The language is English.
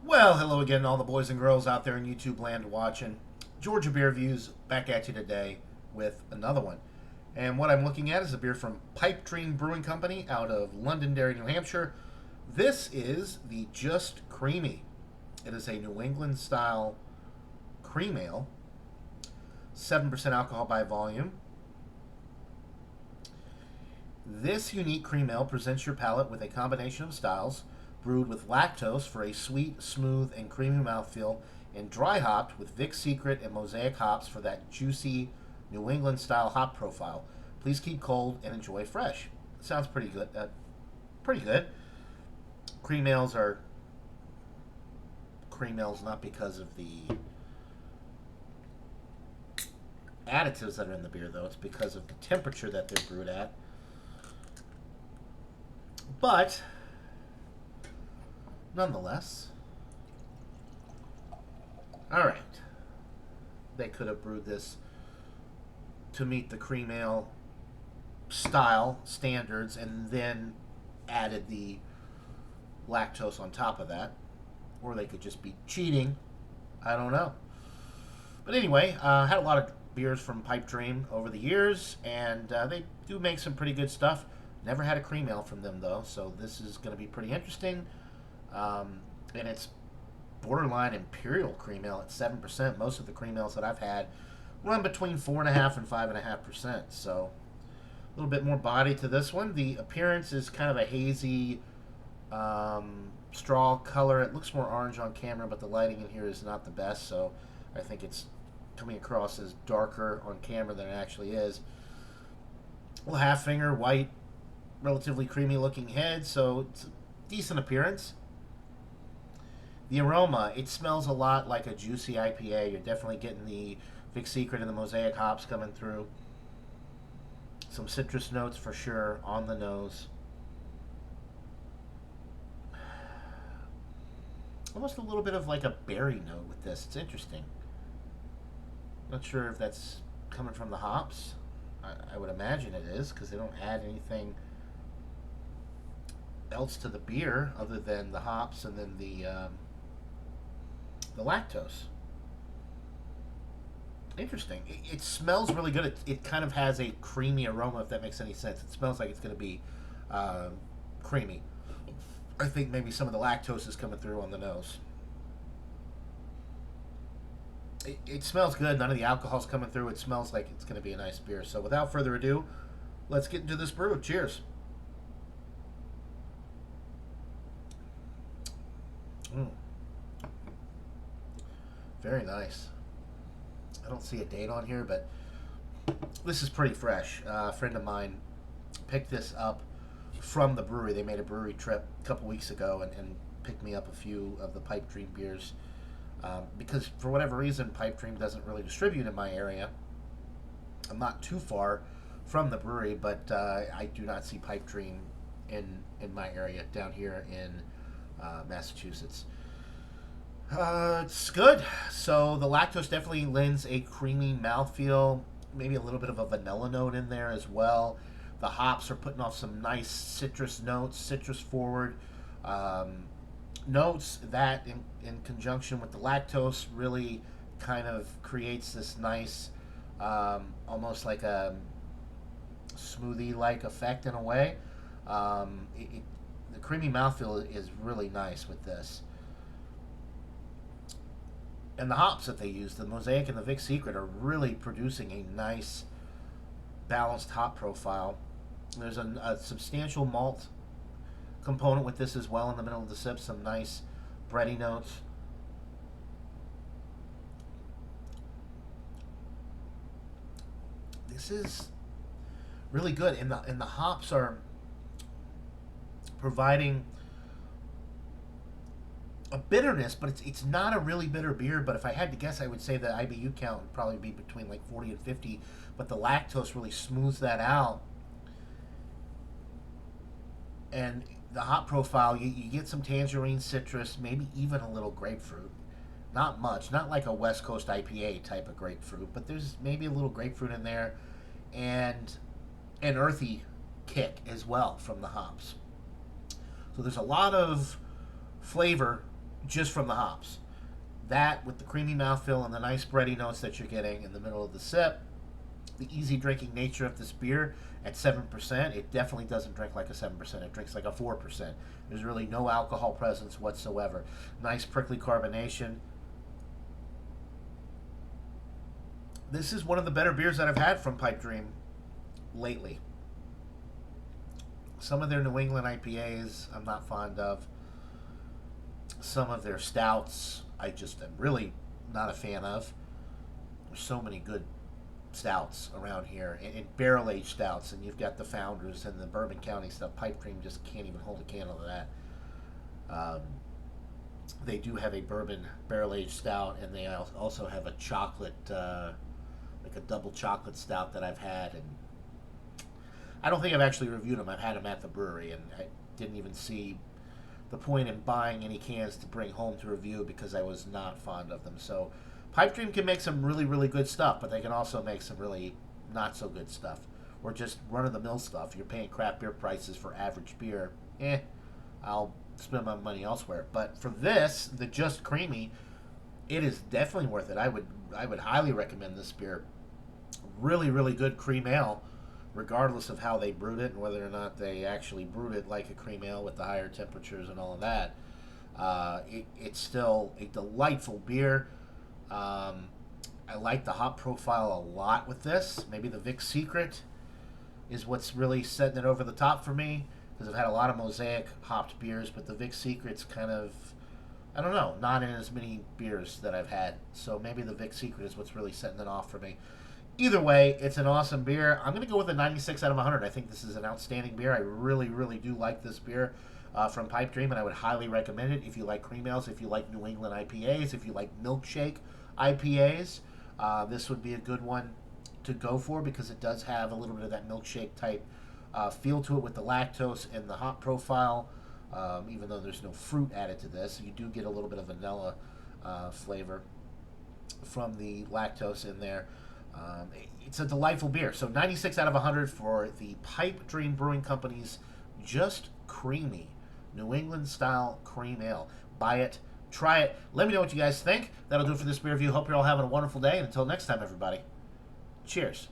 Well, hello again, all the boys and girls out there in YouTube land watching. Georgia Beer Views back at you today with another one. And what I'm looking at is a beer from Pipe Dream Brewing Company out of Londonderry, New Hampshire. This is the Just Creamy. It is a New England style cream ale, 7% alcohol by volume. This unique cream ale presents your palate with a combination of styles, brewed with lactose for a sweet, smooth, and creamy mouthfeel, and dry hopped with Vic Secret and Mosaic hops for that juicy New England style hop profile. Please keep cold and enjoy fresh. Sounds pretty good. Pretty good. Cream ales are cream ales not because of the additives that are in the beer, though. It's because of the temperature that they're brewed at. But nonetheless, all right, they could have brewed this to meet the cream ale style standards and then added the lactose on top of that, or they could just be cheating. I don't know. But anyway, had a lot of beers from Pipe Dream over the years, and they do make some pretty good stuff. Never had a cream ale from them, though, so this is going to be pretty interesting. And it's borderline imperial cream ale at 7%. Most of the cream ales that I've had run between 4.5% and 5.5%, so a little bit more body to this one. The appearance is kind of a hazy straw color. It looks more orange on camera, but the lighting in here is not the best, so I think it's coming across as darker on camera than it actually is. A little half finger, white, relatively creamy looking head, so it's a decent appearance. The aroma, it smells a lot like a juicy IPA. You're definitely getting the Vic Secret and the Mosaic hops coming through. Some citrus notes for sure on the nose. Almost a little bit of like a berry note with this. It's interesting. Not sure if that's coming from the hops. I would imagine it is, because they don't add anything else to the beer other than the hops and then the lactose. Interesting. It smells really good. It kind of has a creamy aroma, if that makes any sense. It smells like it's going to be creamy. I think maybe some of the lactose is coming through on the nose. It smells good. None of the alcohol's coming through. It smells like it's going to be a nice beer. So without further ado, let's get into this brew. Cheers. Mm. Very nice. I don't see a date on here, but this is pretty fresh. A friend of mine picked this up from the brewery. They made a brewery trip a couple weeks ago and picked me up a few of the Pipe Dream beers. Because for whatever reason, Pipe Dream doesn't really distribute in my area. I'm not too far from the brewery, but I do not see Pipe Dream in my area down here in Massachusetts. It's good. So the lactose definitely lends a creamy mouthfeel, maybe a little bit of a vanilla note in there as well. The hops are putting off some nice citrus notes, citrus forward notes that in conjunction with the lactose really kind of creates this nice, almost like a smoothie-like effect in a way. The creamy mouthfeel is really nice with this. And the hops that they use, the Mosaic and the Vic Secret, are really producing a nice, balanced hop profile. There's a substantial malt component with this as well in the middle of the sip. Some nice bready notes. This is really good, and the hops are providing a bitterness, but it's not a really bitter beer. But if I had to guess, I would say the IBU count would probably be between like 40 and 50. But the lactose really smooths that out, and the hop profile, you get some tangerine, citrus, maybe even a little grapefruit. Not much, not like a West Coast IPA type of grapefruit, but there's maybe a little grapefruit in there, and an earthy kick as well from the hops. So there's a lot of flavor just from the hops. That with the creamy mouthfeel and the nice bready notes that you're getting in the middle of the sip, the easy drinking nature of this beer at 7%, it definitely doesn't drink like a 7%. It drinks like a 4%. There's really no alcohol presence whatsoever. Nice prickly carbonation. This is one of the better beers that I've had from Pipe Dream lately. Some of their New England IPAs I'm not fond of. Some of their stouts I just am really not a fan of. There's so many good stouts around here, and barrel aged stouts, and you've got the Founders and the Bourbon County stuff. Pipe Dream just can't even hold a candle to that. They do have a bourbon barrel aged stout, and they also have a chocolate, like a double chocolate stout that I've had, and I don't think I've actually reviewed them. I've had them at the brewery, and I didn't even see the point in buying any cans to bring home to review because I was not fond of them. So Pipe Dream can make some really, really good stuff, but they can also make some really not so good stuff, or just run-of-the-mill stuff. You're paying craft beer prices for average beer. I'll spend my money elsewhere. But for this, the Just Creamy, it is definitely worth it. I would highly recommend this beer. Really, really good cream ale, regardless of how they brewed it and whether or not they actually brewed it like a cream ale with the higher temperatures and all of that. It's still a delightful beer. I like the hop profile a lot with this. Maybe the Vic Secret is what's really setting it over the top for me, because I've had a lot of Mosaic hopped beers, but the Vic Secret's kind of, I don't know, not in as many beers that I've had. So maybe the Vic Secret is what's really setting it off for me. Either way, it's an awesome beer. I'm going to go with a 96 out of 100. I think this is an outstanding beer. I really, really do like this beer from Pipe Dream, and I would highly recommend it if you like cream ales, if you like New England IPAs, if you like milkshake IPAs. This would be a good one to go for because it does have a little bit of that milkshake type feel to it with the lactose and the hop profile. Even though there's no fruit added to this, you do get a little bit of vanilla flavor from the lactose in there. It's a delightful beer. So 96 out of 100 for the Pipe Dream Brewing Company's Just Creamy New England style cream ale. Buy it, try it. Let me know what you guys think. That'll do it for this beer review. Hope you're all having a wonderful day. And until next time, everybody, cheers.